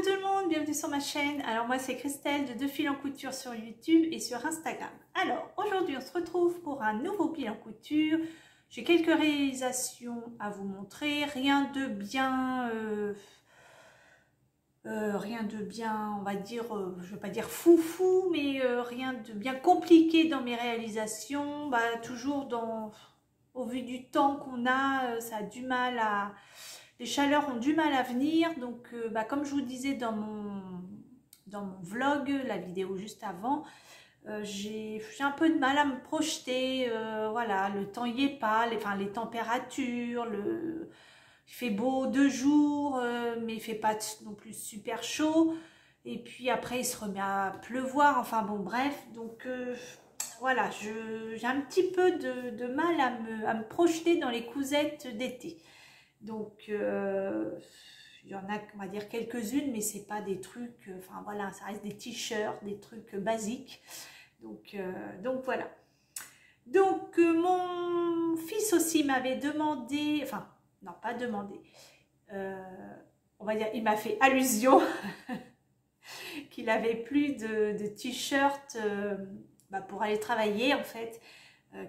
Coucou tout le monde, bienvenue sur ma chaîne. Alors moi c'est Christelle de Deux Fils en Couture sur YouTube et sur Instagram. Alors aujourd'hui on se retrouve pour un nouveau pli en couture. J'ai quelques réalisations à vous montrer, rien de bien, on va dire, je ne veux pas dire foufou, mais rien de bien compliqué dans mes réalisations. Toujours au vu du temps qu'on a, ça a du mal à... Les chaleurs ont du mal à venir, donc comme je vous disais dans mon vlog, la vidéo juste avant, j'ai un peu de mal à me projeter, voilà, le temps y est pas, les températures, il fait beau 2 jours, mais il fait pas non plus super chaud, et puis après il se remet à pleuvoir, enfin bon bref, donc voilà, j'ai un petit peu de mal à me projeter dans les cousettes d'été. Donc, il y en a, on va dire, quelques-unes, mais c'est pas des trucs, enfin voilà, ça reste des t-shirts, des trucs basiques. Donc voilà. Donc, mon fils aussi m'avait demandé, enfin, non, pas demandé, on va dire, il m'a fait allusion qu'il avait plus de t-shirts pour aller travailler, en fait,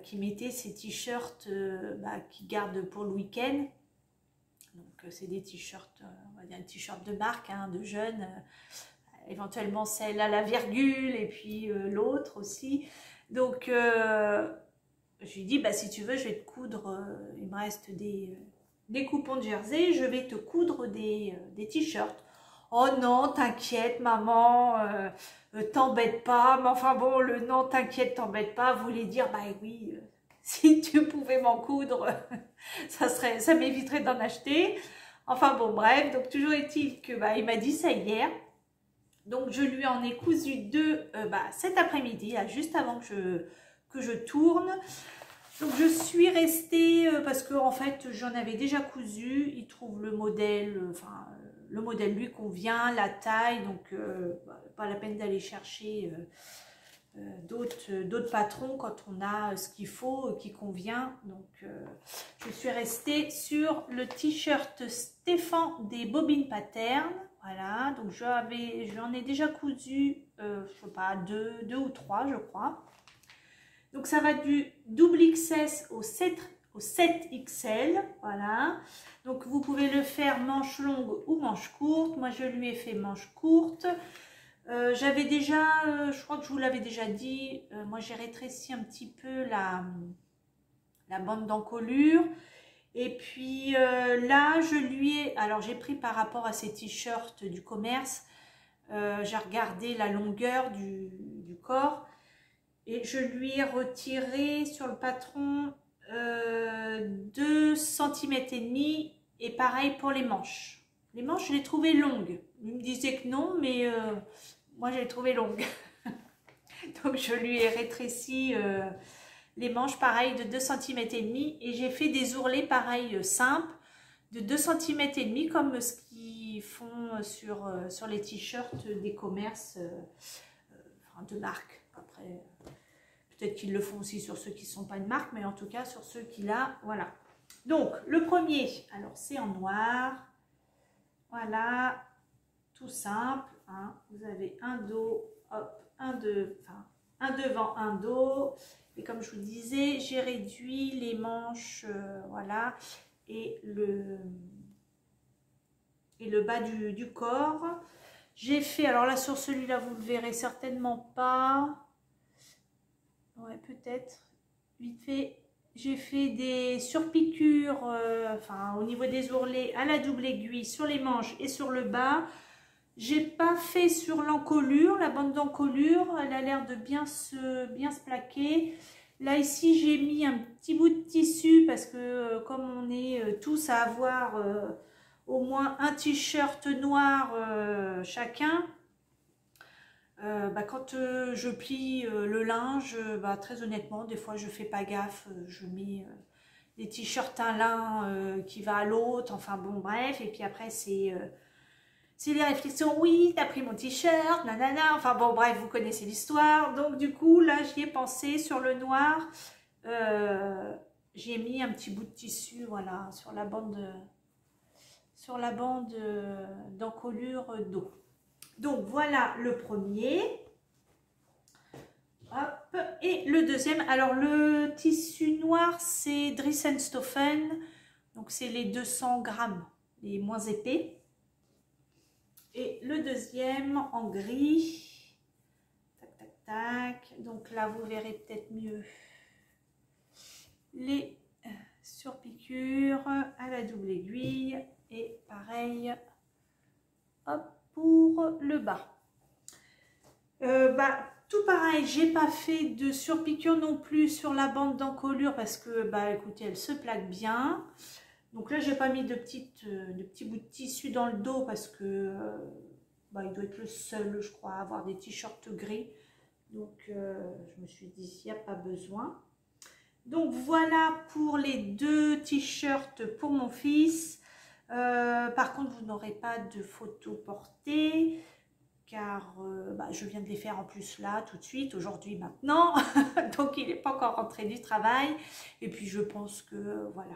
qu'il mettait ses t-shirts qu'il garde pour le week-end. Donc c'est des t-shirts, on va dire un t-shirt de marque, hein, de jeunes, éventuellement celle à la virgule et puis l'autre aussi. Donc je lui dis, si tu veux, je vais te coudre, il me reste des coupons de jersey, je vais te coudre des t-shirts. Oh non, t'inquiète maman, t'embête pas, mais enfin bon, le non, t'inquiète, t'embête pas, voulait dire, oui, si tu pouvais m'en coudre, ça m'éviterait d'en acheter. Enfin bon, bref, donc toujours est-il que il m'a dit ça hier. Donc je lui en ai cousu deux cet après-midi, juste avant que je tourne. Donc je suis restée, parce que en fait j'en avais déjà cousu, il trouve le modèle, le modèle lui convient, la taille, donc pas la peine d'aller chercher d'autres patrons quand on a ce qu'il faut, qui convient. Donc je suis restée sur le t-shirt Stéphane des Bobines Pattern. Voilà, donc j'en ai déjà cousu, je sais pas, deux ou trois, je crois. Donc ça va du double XS au 7XL, voilà. Donc vous pouvez le faire manche longue ou manche courte. Moi je lui ai fait manche courte. J'avais déjà, je crois que je vous l'avais déjà dit, moi j'ai rétréci un petit peu la bande d'encolure. Et puis là, alors j'ai pris par rapport à ces t-shirts du commerce, j'ai regardé la longueur du corps et je lui ai retiré sur le patron 2,5 cm et pareil pour les manches. Les manches, je les trouvais longues. Il me disait que non, mais moi, je les trouvais longues. Donc, je lui ai rétréci les manches, pareil, de 2,5 cm et j'ai fait des ourlets, pareil, simples, de 2,5 cm comme ce qu'ils font sur les t-shirts des commerces de marque. Après, peut-être qu'ils le font aussi sur ceux qui ne sont pas de marque, mais en tout cas, sur ceux qui là, voilà. Donc, le premier, alors c'est en noir. Voilà, tout simple, hein. Vous avez un dos, hop, un devant, un dos. Et comme je vous disais, j'ai réduit les manches, voilà, et le bas du corps. J'ai fait, alors là sur celui-là, vous ne le verrez certainement pas. Ouais, peut-être, vite fait. J'ai fait des surpiqûres, au niveau des ourlets à la double aiguille sur les manches et sur le bas. J'ai pas fait sur l'encolure, la bande d'encolure, elle a l'air de bien se plaquer. Là ici j'ai mis un petit bout de tissu parce que comme on est tous à avoir au moins un t-shirt noir chacun, quand je plie le linge, très honnêtement, des fois je fais pas gaffe, je mets des t-shirts à l'un qui va à l'autre, enfin bon bref, et puis après c'est les réflexions, oui, t'as pris mon t-shirt, nanana, enfin bon bref, vous connaissez l'histoire. Donc du coup, là j'y ai pensé sur le noir, j'ai mis un petit bout de tissu, voilà, sur la bande d'encolure d'eau. Donc voilà le premier. Hop. Et le deuxième, alors le tissu noir c'est Dries-en-Stoffen, donc c'est les 200 grammes, les moins épais. Et le deuxième en gris, tac tac tac, donc là vous verrez peut-être mieux les surpiqûres à la double aiguille et pareil hop, pour le bas. Tout pareil, j'ai pas fait de surpiqûre non plus sur la bande d'encolure parce que écoutez, elle se plaque bien. Donc là j'ai pas mis de petits bouts de tissu dans le dos parce que il doit être le seul je crois à avoir des t-shirts gris. Donc je me suis dit il n'y a pas besoin. Donc voilà pour les deux t-shirts pour mon fils. Par contre vous n'aurez pas de photos portées car je viens de les faire en plus là tout de suite, aujourd'hui, maintenant. Donc il n'est pas encore rentré du travail. Et puis je pense que voilà,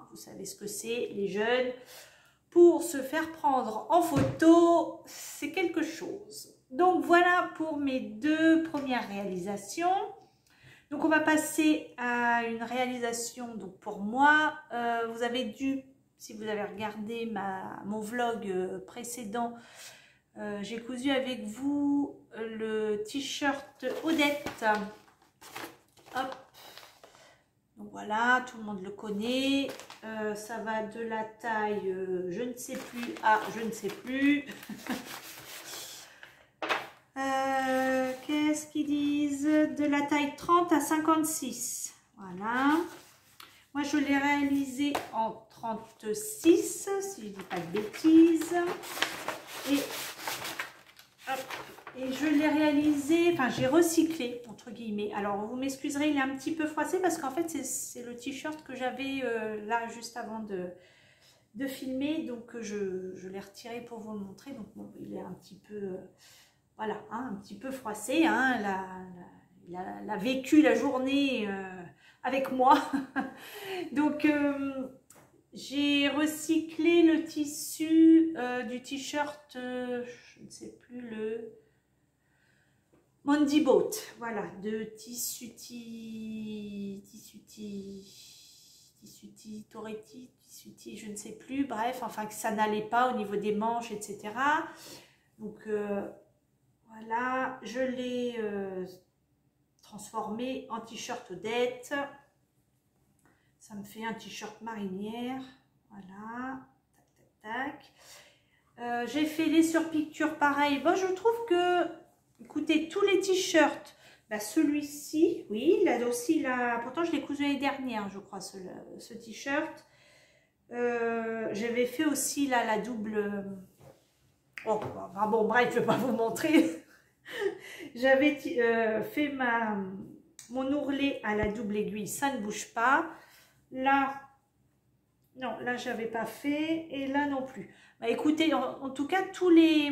vous savez ce que c'est, les jeunes. Pour se faire prendre en photo, c'est quelque chose. Donc voilà pour mes deux premières réalisations. Donc on va passer à une réalisation donc pour moi. Vous avez dû, si vous avez regardé mon vlog précédent, j'ai cousu avec vous le t-shirt Odette. Hop. Donc voilà, tout le monde le connaît. Ça va de la taille je ne sais plus à je ne sais plus. Qu'est-ce qu'ils disent? De la taille 30 à 56. Voilà. Moi, je l'ai réalisé en 36, si je ne dis pas de bêtises. Et je l'ai réalisé, enfin j'ai recyclé entre guillemets. Alors vous m'excuserez, il est un petit peu froissé parce qu'en fait c'est le t-shirt que j'avais là juste avant de filmer. Donc je l'ai retiré pour vous le montrer. Donc bon, il est un petit peu, voilà, un petit peu froissé. Il a vécu la journée avec moi. Donc j'ai recyclé le tissu du t-shirt, je ne sais plus, le Mondi Boat, voilà, de Toretti, je ne sais plus, bref, enfin que ça n'allait pas au niveau des manches, etc. Donc voilà, je l'ai transformé en t-shirt Odette. Ça me fait un t-shirt marinière, voilà, tac, tac, tac. J'ai fait les surpiqûres pareil. Bon, je trouve que, écoutez, tous les t-shirts, celui-ci, oui, il a aussi la, pourtant je l'ai cousu l'année dernière, je crois, ce t-shirt. J'avais fait aussi là la double. Oh, enfin, bon, bref, je ne vais pas vous montrer. J'avais fait mon ourlet à la double aiguille, ça ne bouge pas. Là, non, là, je n'avais pas fait. Et là non plus. Écoutez, en tout cas, tous les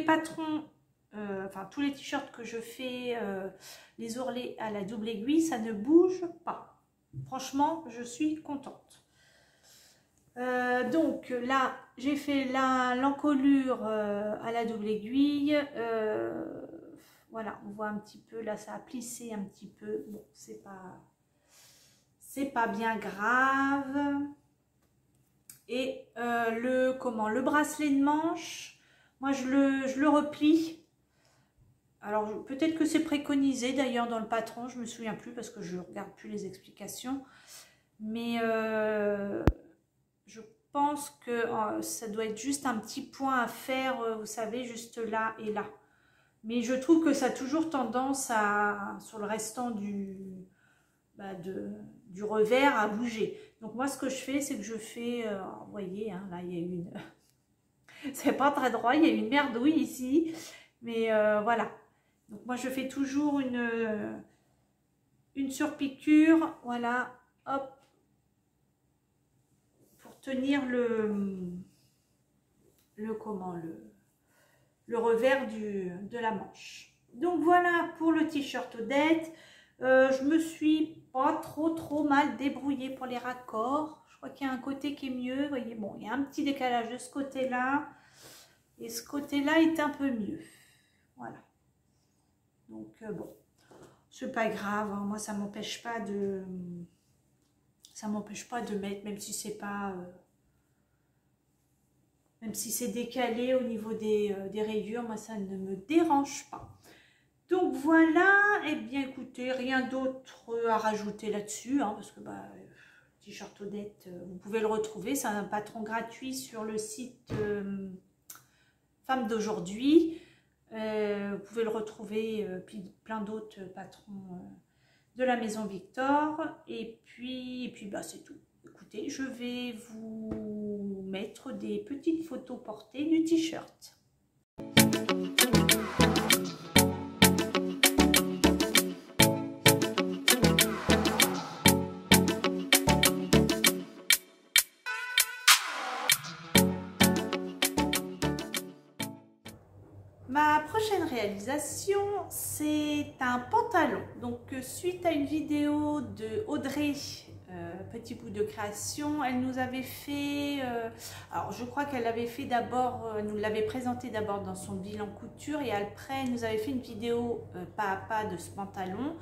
patrons, enfin, tous les t-shirts que je fais, les ourlets à la double aiguille, ça ne bouge pas. Franchement, je suis contente. Donc là, j'ai fait l'encolure à la double aiguille. Voilà, on voit un petit peu, là, ça a plissé un petit peu. Bon, c'est pas bien grave. Et le bracelet de manche, moi je le replie. Alors peut-être que c'est préconisé d'ailleurs dans le patron, je me souviens plus parce que je regarde plus les explications. Mais je pense que ça doit être juste un petit point à faire, vous savez, juste là et là. Mais je trouve que ça a toujours tendance sur le restant du revers à bouger. Donc moi ce que je fais, c'est que je fais, vous voyez, hein, là il y a une, c'est pas très droit, il y a une merdouille ici, mais voilà. Donc moi je fais toujours une surpiqûre, voilà, hop, pour tenir le revers de la manche. Donc voilà pour le t-shirt Odette. Je me suis pas trop mal débrouillée pour les raccords. Je crois qu'il y a un côté qui est mieux. Vous voyez, bon, il y a un petit décalage de ce côté-là. Et ce côté-là est un peu mieux. Voilà. Donc bon, c'est pas grave, hein. Moi ça m'empêche pas de... Ça m'empêche pas de mettre, même si c'est pas... même si c'est décalé au niveau des rayures, moi ça ne me dérange pas. Donc voilà, et bien écoutez, rien d'autre à rajouter là-dessus, hein, parce que t-shirt Odette, vous pouvez le retrouver, c'est un patron gratuit sur le site Femmes d'aujourd'hui. Vous pouvez le retrouver, puis plein d'autres patrons de la maison Victor, et puis c'est tout. Écoutez, je vais vous mettre des petites photos portées du t-shirt. Ma prochaine réalisation, c'est un pantalon. Donc, suite à une vidéo de Audrey, Petit bout de création, elle nous avait fait, alors je crois qu'elle avait fait d'abord, nous l'avait présenté d'abord dans son bilan couture et après elle nous avait fait une vidéo pas à pas de ce pantalon.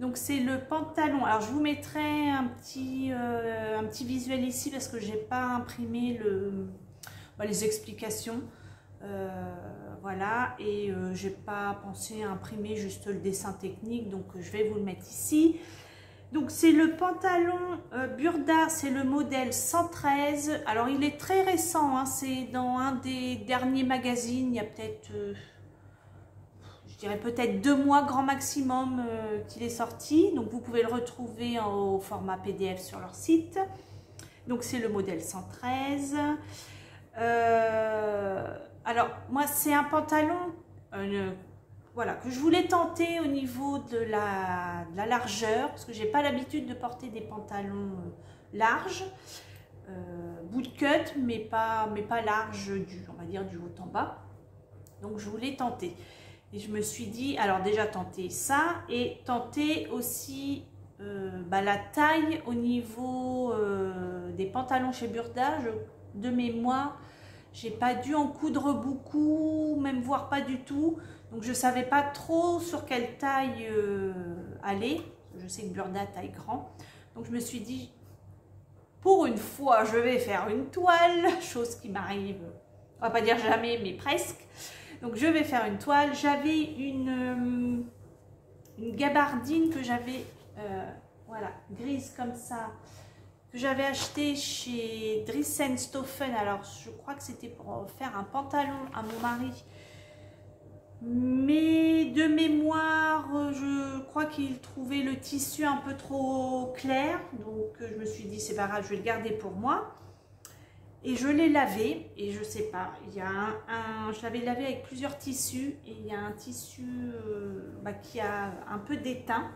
Donc c'est le pantalon, alors je vous mettrai un petit visuel ici parce que j'ai pas imprimé les explications. Voilà, et j'ai pas pensé à imprimer juste le dessin technique, donc je vais vous le mettre ici. Donc c'est le pantalon Burda, c'est le modèle 113. Alors il est très récent, hein, c'est dans un des derniers magazines, il y a peut-être, je dirais peut-être 2 mois grand maximum qu'il est sorti. Donc vous pouvez le retrouver au format PDF sur leur site. Donc c'est le modèle 113. Alors moi c'est un pantalon voilà, que je voulais tenter au niveau de la largeur, parce que j'ai pas l'habitude de porter des pantalons larges, bootcut, mais pas large, on va dire du haut en bas. Donc je voulais tenter. Et je me suis dit, alors déjà tenter ça, et tenter aussi la taille au niveau des pantalons chez Burda. De mémoire, j'ai pas dû en coudre beaucoup, même voire pas du tout. Donc je savais pas trop sur quelle taille aller. Je sais que Burda taille grand. Donc je me suis dit, pour une fois, je vais faire une toile, chose qui m'arrive, on va pas dire jamais, mais presque. Donc je vais faire une toile. J'avais une gabardine que j'avais, voilà, grise comme ça, que j'avais acheté chez Dressenstoffen. Alors je crois que c'était pour faire un pantalon à mon mari. Mais de mémoire, je crois qu'il trouvait le tissu un peu trop clair. Donc je me suis dit, c'est pas grave, je vais le garder pour moi. Et je l'ai lavé, et je sais pas, il y a je l'avais lavé avec plusieurs tissus, et il y a un tissu qui a un peu d'étain.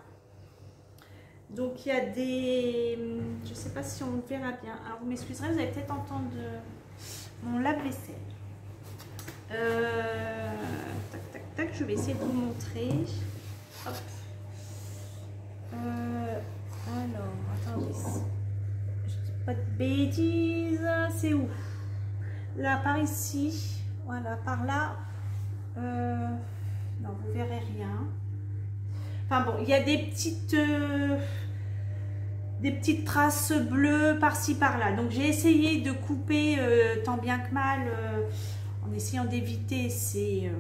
Donc il y a des, je sais pas si on le verra bien, alors vous m'excuserez, vous allez peut-être entendre mon lave-vaisselle. Tac tac tac, je vais essayer de vous montrer. Hop. Alors, attendez. Pas de bêtises, c'est où? Là, par ici, voilà, par là, non, vous verrez rien. Enfin bon, il y a des petites traces bleues par-ci, par-là. Donc j'ai essayé de couper tant bien que mal, en essayant d'éviter ces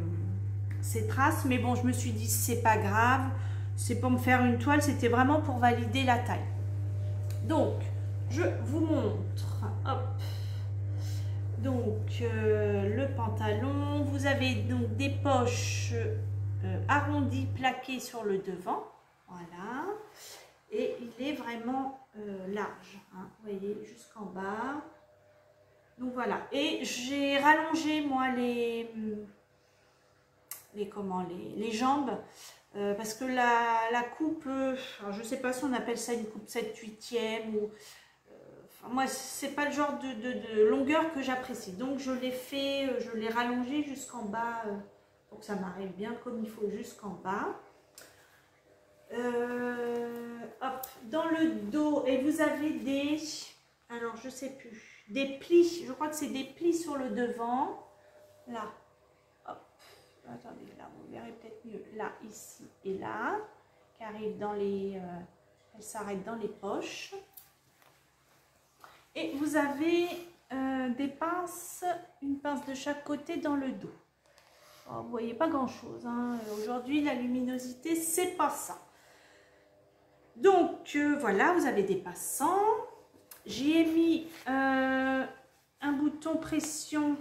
traces. Mais bon, je me suis dit, c'est pas grave, c'est pour me faire une toile, c'était vraiment pour valider la taille. Donc, je vous montre, hop, donc le pantalon, vous avez donc des poches arrondies, plaquées sur le devant, voilà, et il est vraiment large, hein, vous voyez, jusqu'en bas, donc voilà, et j'ai rallongé moi les jambes, parce que la coupe, alors je ne sais pas si on appelle ça une coupe 7/8e ou... moi, c'est pas le genre de longueur que j'apprécie. Donc, je l'ai fait, je l'ai rallongé jusqu'en bas pour que ça m'arrive bien comme il faut jusqu'en bas. Hop, dans le dos, et vous avez alors je sais plus, des plis, je crois que c'est des plis sur le devant. là, hop, attendez, là, vous verrez peut-être mieux, là, ici et là, qui arrive dans les, elle s'arrête dans les poches. Et vous avez des pinces, une pince de chaque côté dans le dos. Oh, vous voyez pas grand chose, hein. Aujourd'hui la luminosité c'est pas ça. Donc voilà, vous avez des passants. J'y ai mis un bouton pression,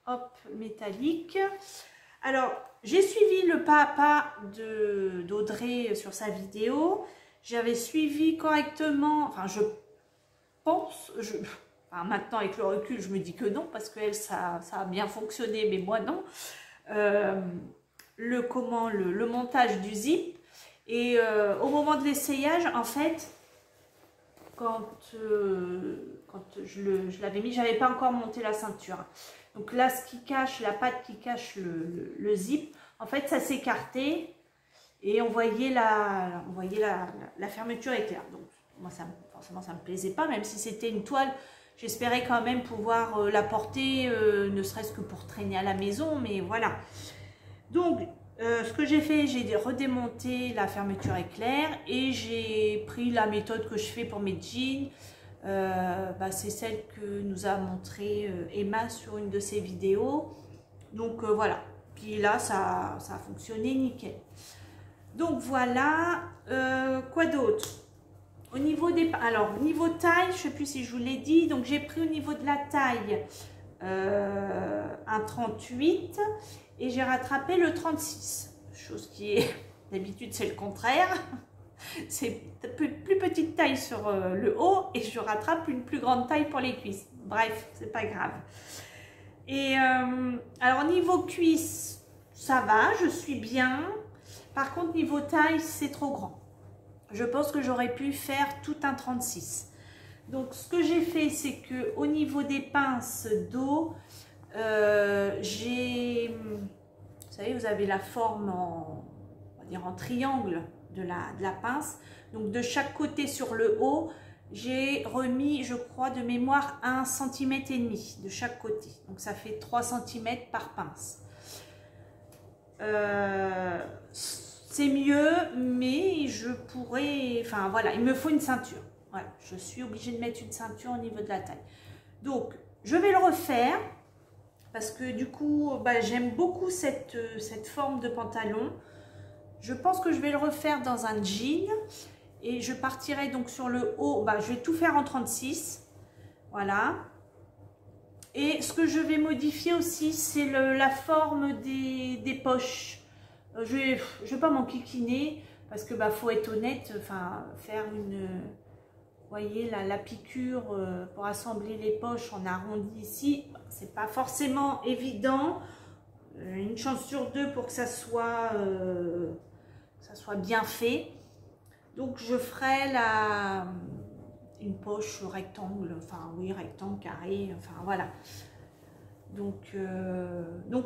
hop, métallique. Alors j'ai suivi le pas à pas d'Audrey sur sa vidéo. J'avais suivi correctement, enfin je pense, enfin, maintenant avec le recul je me dis que non, parce qu'elle ça a bien fonctionné, mais moi non. Le montage du zip, et au moment de l'essayage, en fait, quand je l'avais mis, j'avais pas encore monté la ceinture. Donc là, ce qui cache, la patte qui cache le zip, en fait ça s'écartait et on voyait la fermeture éclair. Donc moi forcément ça me plaisait pas, même si c'était une toile, j'espérais quand même pouvoir la porter, ne serait-ce que pour traîner à la maison, mais voilà. Donc ce que j'ai fait, j'ai redémonté la fermeture éclair et j'ai pris la méthode que je fais pour mes jeans. C'est celle que nous a montré Emma sur une de ses vidéos. Donc voilà, puis là ça a fonctionné nickel. Donc voilà, quoi d'autre? Au niveau des... Alors, niveau taille, je ne sais plus si je vous l'ai dit, donc j'ai pris au niveau de la taille un 38 et j'ai rattrapé le 36. Chose qui est, d'habitude, c'est le contraire. C'est plus petite taille sur le haut et je rattrape une plus grande taille pour les cuisses. Bref, c'est pas grave. Et alors, niveau cuisses, ça va, je suis bien. Par contre, niveau taille, c'est trop grand. Je pense que j'aurais pu faire tout un 36. Donc, ce que j'ai fait, c'est que au niveau des pinces dos, j'ai... Vous savez, vous avez la forme en, on va dire en triangle de la pince. Donc, de chaque côté sur le haut, j'ai remis, je crois, de mémoire 1,5 cm de chaque côté. Donc, ça fait 3 cm par pince. C'est mieux, mais je pourrais... Enfin, voilà, il me faut une ceinture. Voilà, je suis obligée de mettre une ceinture au niveau de la taille. Donc, je vais le refaire parce que du coup, j'aime beaucoup cette forme de pantalon. Je pense que je vais le refaire dans un jean et je partirai donc sur le haut. Je vais tout faire en 36. Voilà. Et ce que je vais modifier aussi, c'est la forme des poches. Je vais pas m'enquiquiner parce que faut être honnête, enfin faire une, vous voyez la piqûre pour assembler les poches en arrondi ici, c'est pas forcément évident. Une chance sur deux pour que ça soit bien fait. Donc je ferai une poche rectangle, enfin oui rectangle, carré, enfin voilà. Donc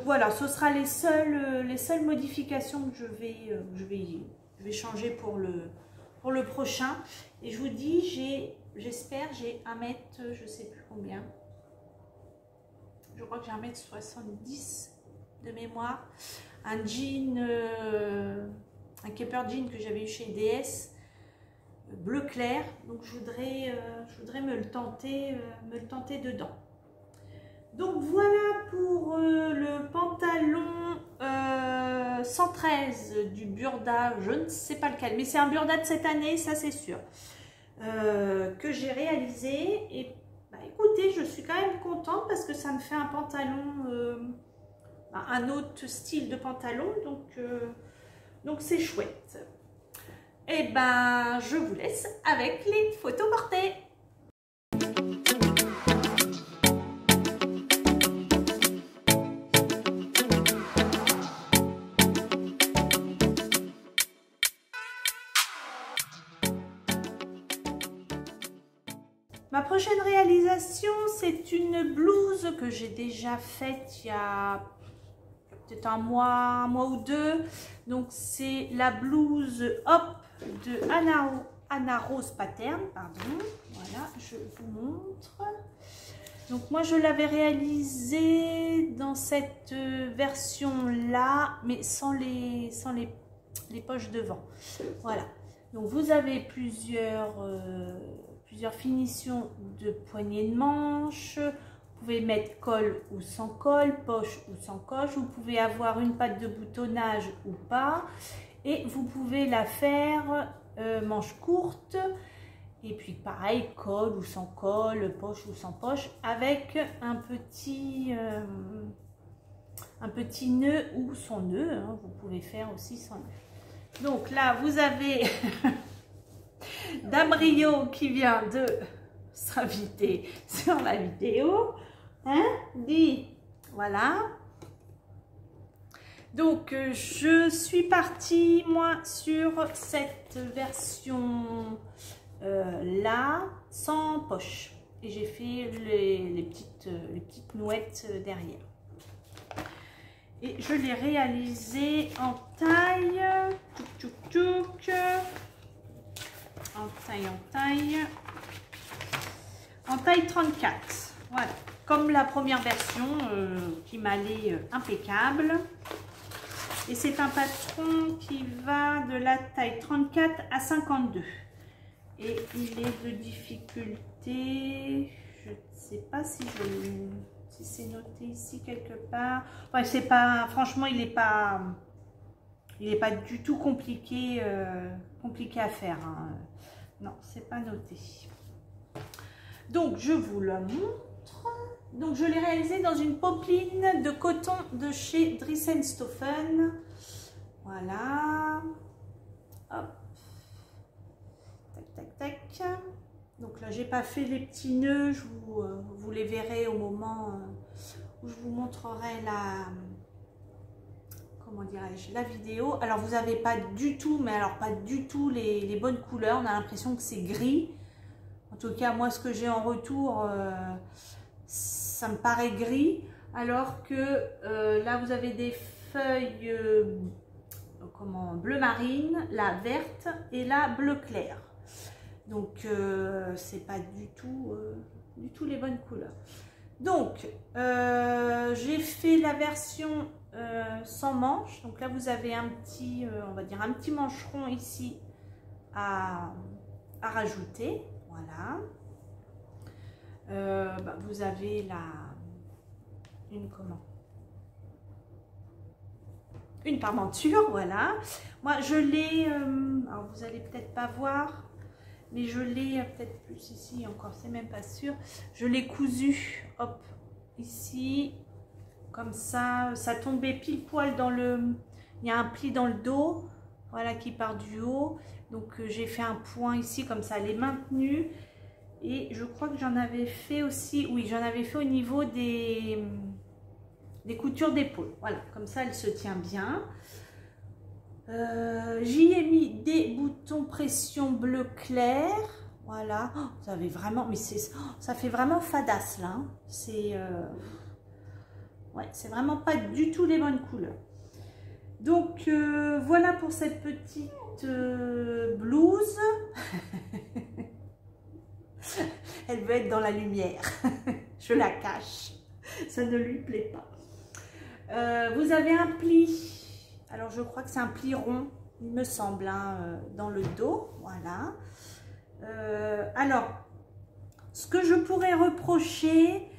voilà, ce sera les seules modifications que je vais changer pour le prochain. Et je vous dis, j'espère, j'ai 1 mètre, je sais plus combien. Je crois que j'ai 1,70 m de mémoire. Un jean, un Keeper jean que j'avais eu chez DS, bleu clair. Donc je voudrais me le tenter dedans. Donc voilà pour le pantalon 113 du Burda, je ne sais pas lequel, mais c'est un Burda de cette année, ça c'est sûr, que j'ai réalisé. Et écoutez, je suis quand même contente parce que ça me fait un pantalon, un autre style de pantalon, donc c'est chouette. Et je vous laisse avec les photos portées. Ma prochaine réalisation, c'est une blouse que j'ai déjà faite il y a peut-être un mois ou deux. Donc c'est la blouse Hop de Anna Rose Pattern, pardon. Voilà, je vous montre. Donc moi je l'avais réalisé dans cette version là, mais sans les poches devant. Voilà. Donc vous avez plusieurs finitions de poignées de manche. Vous pouvez mettre col ou sans col, poche ou sans coche. Vous pouvez avoir une patte de boutonnage ou pas. Et vous pouvez la faire manche courte. Et puis pareil, col ou sans col, poche ou sans poche, avec un petit nœud ou son nœud. Hein, vous pouvez faire aussi sans nœud. Donc là, vous avez Dame Rio qui vient de s'inviter sur la vidéo. Hein, dit, voilà. Donc, je suis partie, moi, sur cette version là, sans poche. Et j'ai fait les petites nouettes derrière. Et je l'ai réalisé en taille. En taille 34. Voilà. Comme la première version qui m'allait impeccable. Et c'est un patron qui va de la taille 34 à 52. Et il est de difficulté, je ne sais pas si c'est noté ici quelque part. Ouais, c'est pas, franchement, il n'est pas du tout compliqué, compliqué à faire. Hein. Non, c'est pas noté. Donc, je vous le montre. Donc, je l'ai réalisé dans une popeline de coton de chez Dries&Stoffen. Voilà. Hop. Tac, tac, tac. Donc là, j'ai pas fait les petits nœuds. Vous les verrez au moment où je vous montrerai comment dirais-je, la vidéo. Alors, vous n'avez pas du tout, mais alors pas du tout les bonnes couleurs. On a l'impression que c'est gris. En tout cas, moi, ce que j'ai en retour, ça me paraît gris. Alors que là, vous avez des feuilles bleu marine, la verte et la bleu clair. Donc, c'est pas du tout les bonnes couleurs. Donc, j'ai fait la version sans manche. Donc là, vous avez un petit, on va dire un petit mancheron ici à rajouter. Voilà. Vous avez une parmenture, voilà. Moi, je l'ai, alors vous allez peut-être pas voir, mais je l'ai peut-être plus ici encore, c'est même pas sûr. Je l'ai cousu, hop, ici, comme ça tombait pile poil dans le, il y a un pli dans le dos, voilà, qui part du haut. Donc j'ai fait un point ici, comme ça, elle est maintenue. Et je crois que j'en avais fait aussi, oui, j'en avais fait au niveau des coutures d'épaule. Voilà, comme ça, elle se tient bien. J'y ai mis des boutons pression bleu clair. Voilà, oh, vous avez vraiment, mais ça fait vraiment fadasse là. Hein. C'est ouais, c'est vraiment pas du tout les bonnes couleurs. Donc voilà pour cette petite blouse. Elle veut être dans la lumière. Je la cache. Ça ne lui plaît pas. Vous avez un pli. Alors, je crois que c'est un pli rond, il me semble, hein, dans le dos. Voilà. Alors, ce que je pourrais reprocher,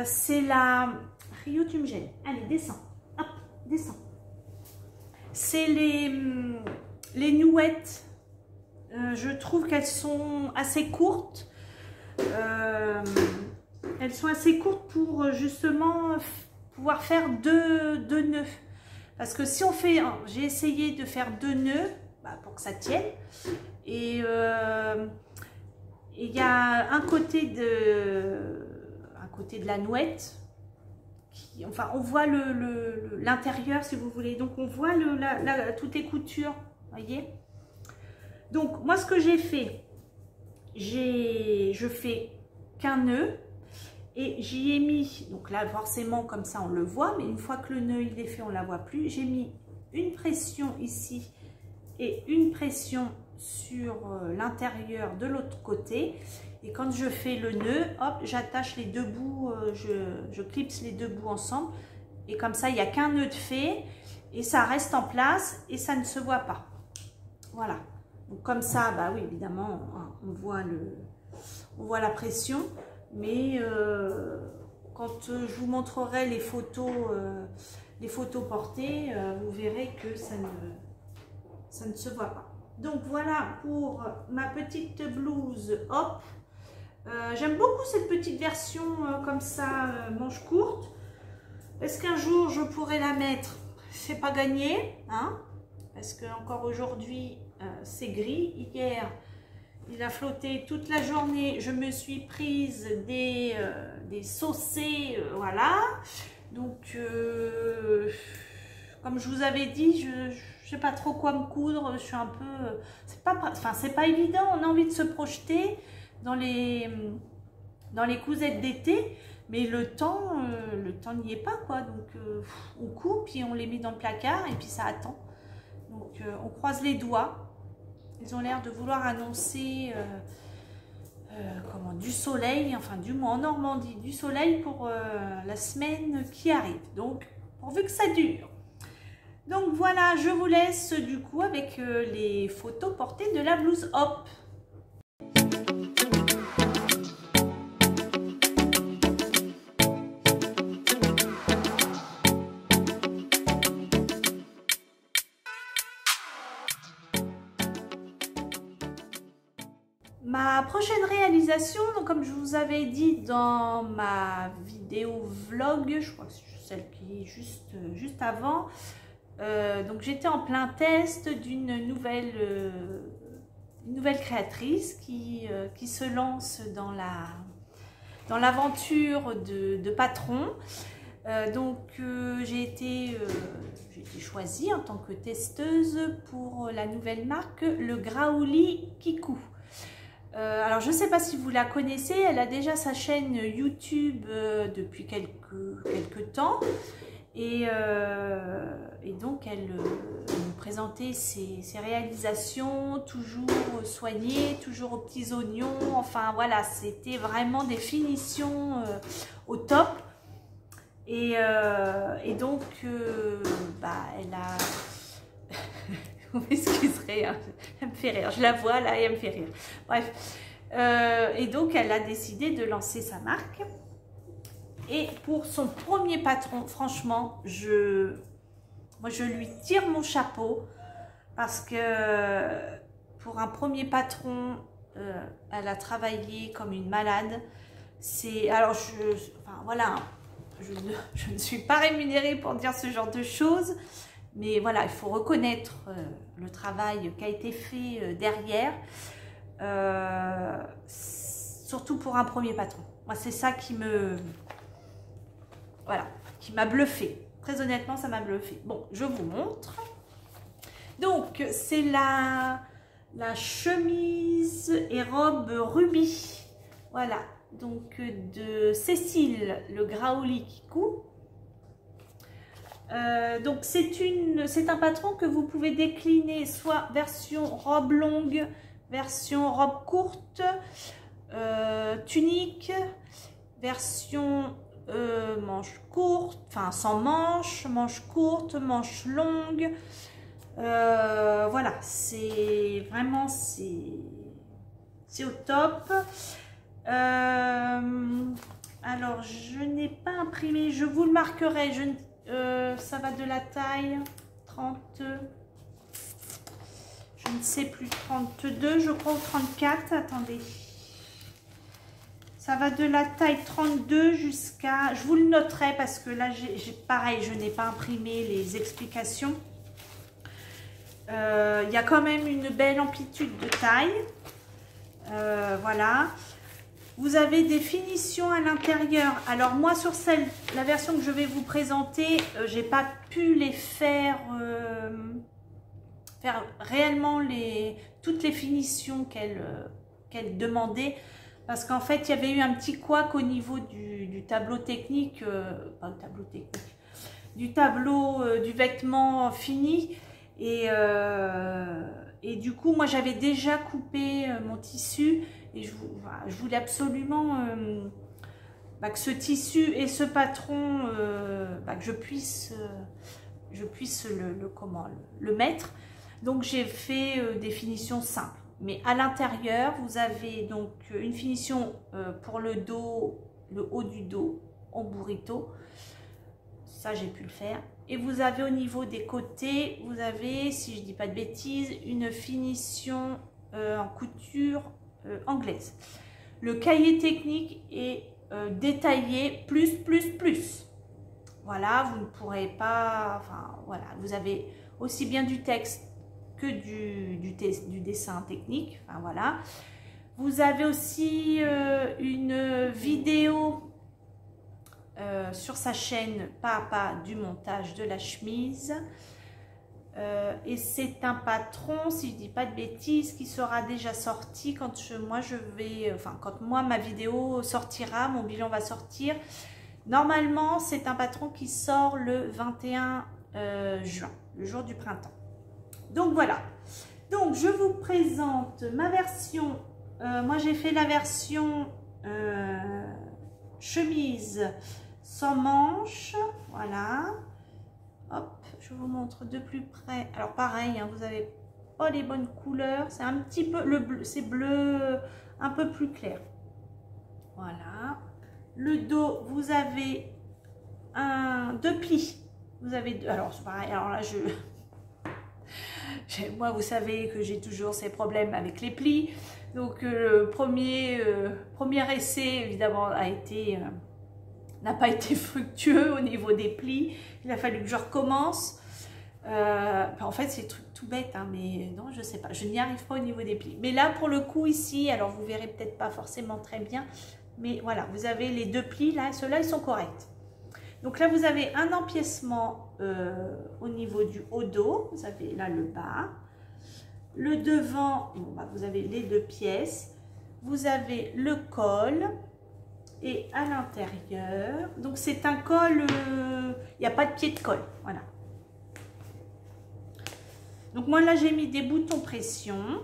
c'est la... Rio, tu me gênes. Allez, descends. Hop, descends. C'est les nouettes. Je trouve qu'elles sont assez courtes. Elles sont assez courtes pour justement pouvoir faire deux nœuds. Parce que si on fait, j'ai essayé de faire 2 nœuds pour que ça tienne. Et il y a un côté de la nouette. Enfin, on voit l'intérieur si vous voulez. Donc on voit toutes les coutures. Voyez. Donc moi ce que j'ai fait, je fais qu'un nœud. Et j'y ai mis, donc là forcément comme ça on le voit, mais une fois que le nœud il est fait, on ne la voit plus. J'ai mis une pression ici et une pression sur l'intérieur de l'autre côté. Et quand je fais le nœud, hop, j'attache les deux bouts, je clipse les deux bouts ensemble. Et comme ça, il n'y a qu'un nœud de fait et ça reste en place et ça ne se voit pas. Voilà. Donc comme ça, bah oui, évidemment, on voit la pression. Mais quand je vous montrerai les photos portées, vous verrez que ça ne se voit pas. Donc voilà pour ma petite blouse hop. J'aime beaucoup cette petite version comme ça, manche courte. Est-ce qu'un jour je pourrais la mettre? C'est pas gagné, hein, parce que encore aujourd'hui c'est gris. Hier il a flotté toute la journée, je me suis prise des saucés, voilà. Donc comme je vous avais dit, je sais pas trop quoi me coudre, je suis un peu, c'est pas évident, on a envie de se projeter dans les cousettes d'été, mais le temps n'y est pas, quoi. Donc on coupe, puis on les met dans le placard et puis ça attend. Donc on croise les doigts. Ils ont l'air de vouloir annoncer du soleil, enfin du moins en Normandie, du soleil pour la semaine qui arrive. Donc pourvu que ça dure. Donc voilà, je vous laisse du coup avec les photos portées de la blouse hop. Ma prochaine réalisation, donc comme je vous avais dit dans ma vidéo vlog, je crois que c'est celle qui est juste avant, donc j'étais en plein test d'une nouvelle créatrice qui se lance dans l'aventure de patron. J'ai été choisie en tant que testeuse pour la nouvelle marque, le Graouli Kikou. Alors je ne sais pas si vous la connaissez, elle a déjà sa chaîne YouTube depuis quelques temps et donc elle nous présentait ses réalisations toujours soignées, toujours aux petits oignons, enfin voilà, c'était vraiment des finitions au top et donc elle a... Vous m'excuserez, hein, elle me fait rire. Je la vois là et elle me fait rire. Bref. Et donc, elle a décidé de lancer sa marque. Et pour son premier patron, franchement, moi, je lui tire mon chapeau. Parce que pour un premier patron, elle a travaillé comme une malade. Alors, enfin, voilà, je ne suis pas rémunérée pour dire ce genre de choses. Mais voilà, il faut reconnaître le travail qui a été fait derrière, surtout pour un premier patron. Moi, c'est ça qui m'a bluffé. Très honnêtement, ça m'a bluffé. Bon, je vous montre. Donc, c'est la chemise et robe rubis. Voilà, donc de Cécile, le Graouli Kikou. Donc c'est un patron que vous pouvez décliner soit version robe longue, version robe courte, tunique, version manche courte, enfin sans manche courte, manche longue. Voilà, c'est vraiment c'est au top. Alors je n'ai pas imprimé, je vous le marquerai. Ça va de la taille 30, je ne sais plus, 32 je crois, ou 34, attendez. Ça va de la taille 32 jusqu'à, je vous le noterai parce que là, pareil, je n'ai pas imprimé les explications. Il y a quand même une belle amplitude de taille. Voilà. Vous avez des finitions à l'intérieur. Alors moi sur la version que je vais vous présenter, j'ai pas pu les faire réellement toutes les finitions qu'elle demandait, parce qu'en fait il y avait eu un petit couac au niveau du tableau technique, pas le tableau technique, du tableau du vêtement fini. Et et du coup, moi, j'avais déjà coupé mon tissu et je voulais absolument que ce tissu et ce patron, que je puisse le mettre. Donc, j'ai fait des finitions simples. Mais à l'intérieur, vous avez donc une finition pour le dos, le haut du dos en burrito. Ça, j'ai pu le faire. Et vous avez au niveau des côtés, vous avez, si je dis pas de bêtises, une finition en couture anglaise. Le cahier technique est détaillé plus. Voilà, vous ne pourrez pas, enfin voilà, vous avez aussi bien du texte que du dessin technique, enfin voilà. Vous avez aussi une vidéo sur sa chaîne pas à pas du montage de la chemise. Et c'est un patron, si je dis pas de bêtises, qui sera déjà sorti quand quand moi ma vidéo sortira, mon bilan va sortir. Normalement, c'est un patron qui sort le 21 juin, le jour du printemps. Donc voilà. Donc je vous présente ma version. Moi j'ai fait la version chemise sans manches. Voilà. Hop, je vous montre de plus près. Alors pareil, hein, vous avez pas les bonnes couleurs. C'est un petit peu le bleu, c'est bleu un peu plus clair. Voilà. Le dos, vous avez deux plis. Vous avez deux. Alors c'est pareil. Alors là, moi, vous savez que j'ai toujours ces problèmes avec les plis. Donc le premier essai, évidemment, n'a pas été fructueux au niveau des plis. Il a fallu que je recommence. En fait, c'est tout bête, hein, mais non, je sais pas. Je n'y arrive pas au niveau des plis. Mais là, pour le coup, ici, alors vous verrez peut-être pas forcément très bien, mais voilà, vous avez les deux plis là. Ceux-là, ils sont corrects. Donc là, vous avez un empiècement au niveau du haut dos. Vous avez là le bas. Le devant, vous avez les deux pièces. Vous avez le col. Et à l'intérieur, donc c'est un col, il n'y a pas de pied de colle, voilà. Donc moi là j'ai mis des boutons pression.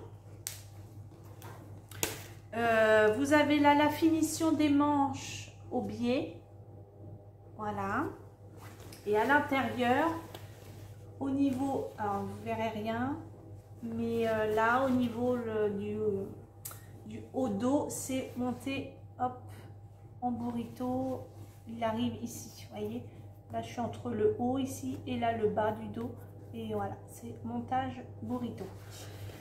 Vous avez là la finition des manches au biais, voilà. Et à l'intérieur, au niveau, alors vous verrez rien, mais là au niveau du haut dos, c'est monté, hop. En burrito, il arrive ici, vous voyez, là je suis entre le haut ici et là le bas du dos, et voilà, c'est montage burrito.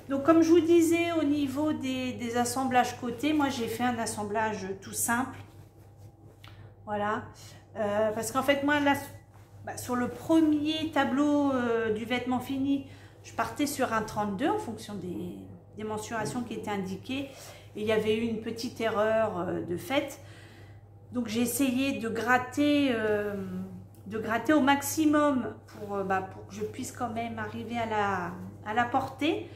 Donc comme je vous disais, au niveau des assemblages côté, moi j'ai fait un assemblage tout simple, voilà, parce qu'en fait moi là, sur le premier tableau du vêtement fini, je partais sur un 32 en fonction des mensurations qui étaient indiquées, et il y avait eu une petite erreur de fait. Donc j'ai essayé de gratter au maximum pour que je puisse quand même arriver à la portée.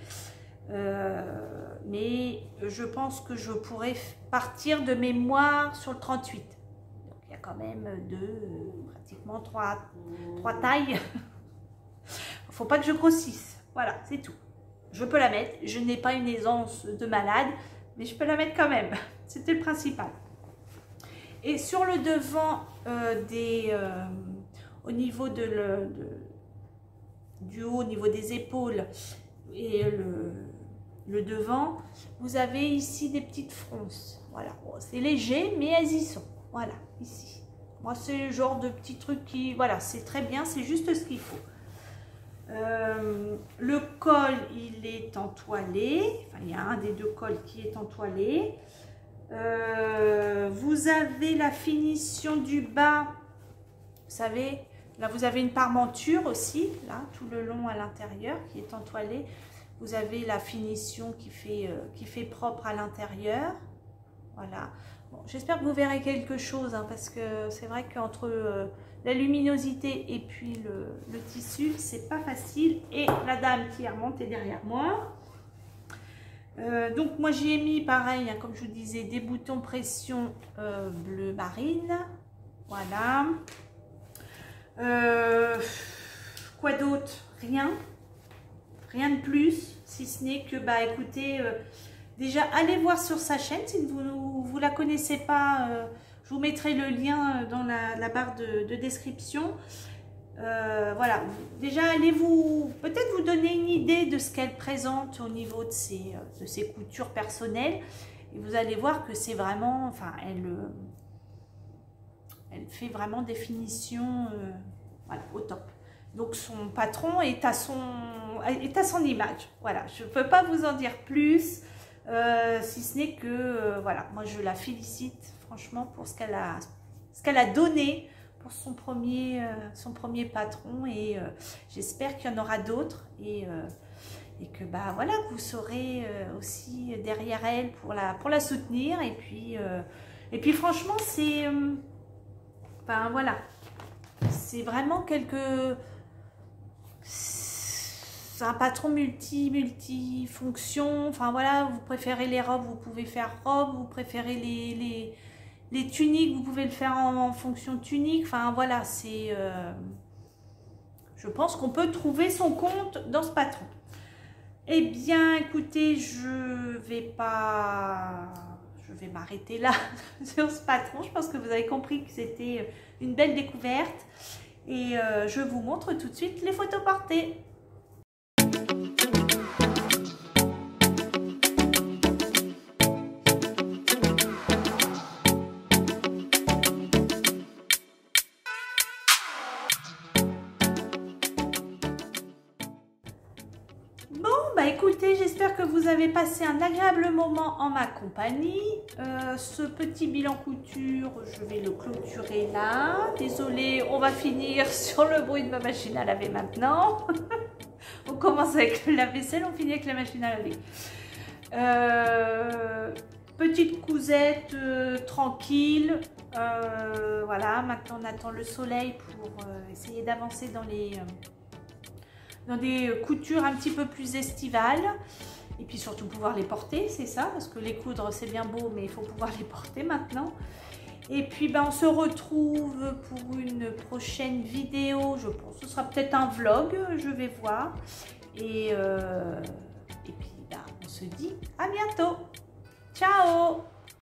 Mais je pense que je pourrais partir de mémoire sur le 38. Donc il y a quand même pratiquement trois tailles. Il ne faut pas que je grossisse. Voilà, c'est tout. Je peux la mettre. Je n'ai pas une aisance de malade, mais je peux la mettre quand même. C'était le principal. Et sur le devant au niveau du haut, au niveau des épaules et le devant, vous avez ici des petites fronces. Voilà, bon, c'est léger, mais elles y sont. Voilà, ici. Moi, c'est le genre de petit truc qui, voilà, c'est très bien, c'est juste ce qu'il faut. Le col, il est entoilé. Enfin, il y a un des deux cols qui est entoilé. Vous avez la finition du bas, vous savez, là vous avez une parmenture aussi, là tout le long à l'intérieur qui est entoilée. Vous avez la finition qui fait propre à l'intérieur, voilà. Bon, j'espère que vous verrez quelque chose, hein, parce que c'est vrai qu'entre la luminosité et puis le tissu, c'est pas facile. Et la dame qui est remontée derrière moi. Donc moi j'y ai mis pareil, hein, comme je vous disais, des boutons pression bleu marine, voilà. Quoi d'autre? Rien de plus. Si ce n'est que, bah écoutez, déjà allez voir sur sa chaîne si vous la connaissez pas. Je vous mettrai le lien dans la barre de description. Voilà, déjà allez peut-être vous donner une idée de ce qu'elle présente au niveau de ses coutures personnelles. Et vous allez voir que c'est vraiment, enfin, elle fait vraiment des finitions voilà, au top. Donc son patron est à son image. Voilà, je ne peux pas vous en dire plus, si ce n'est que, voilà, moi je la félicite franchement pour ce qu'elle a donné pour son premier patron, et j'espère qu'il y en aura d'autres, et que bah voilà, que vous serez aussi derrière elle pour la soutenir, et puis franchement c'est enfin voilà, c'est vraiment c'est un patron multifonction. Enfin voilà, vous préférez les robes, vous pouvez faire robes, vous préférez les tuniques, vous pouvez le faire en fonction tunique. Enfin voilà, c'est je pense qu'on peut trouver son compte dans ce patron. Eh bien écoutez, je vais m'arrêter là sur ce patron. Je pense que vous avez compris que c'était une belle découverte, et je vous montre tout de suite les photos portées. Bah écoutez, j'espère que vous avez passé un agréable moment en ma compagnie. Ce petit bilan couture, je vais le clôturer là. Désolée, on va finir sur le bruit de ma machine à laver maintenant. On commence avec le lave-vaisselle, on finit avec la machine à laver. Petite cousette tranquille. Voilà, maintenant on attend le soleil pour essayer d'avancer dans des coutures un petit peu plus estivales, et puis surtout pouvoir les porter, c'est ça, parce que les coudre c'est bien beau, mais il faut pouvoir les porter maintenant. Et puis ben, on se retrouve pour une prochaine vidéo, je pense que ce sera peut-être un vlog, je vais voir, et puis ben, on se dit à bientôt, ciao.